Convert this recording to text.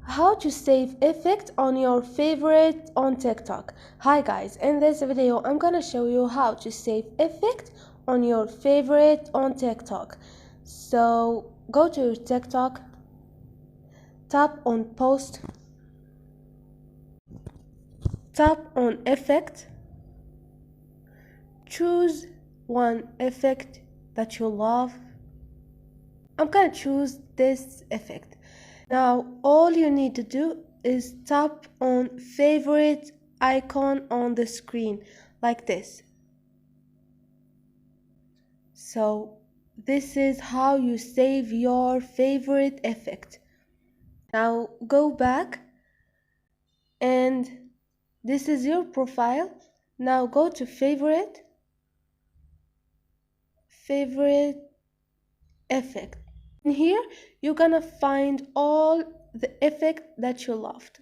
How to save effect on your favorite on TikTok. Hi guys, in this video I'm gonna show you how to save effect on your favorite on TikTok. So go to your TikTok, tap on post, tap on effect, choose one effect that you love. I'm gonna choose this effect. Now all you need to do is tap on favorite icon on the screen like this. So this is how you save your favorite effect. Now go back and this is your profile. Now go to favorite effect. In here you're gonna find all the effect that you loved.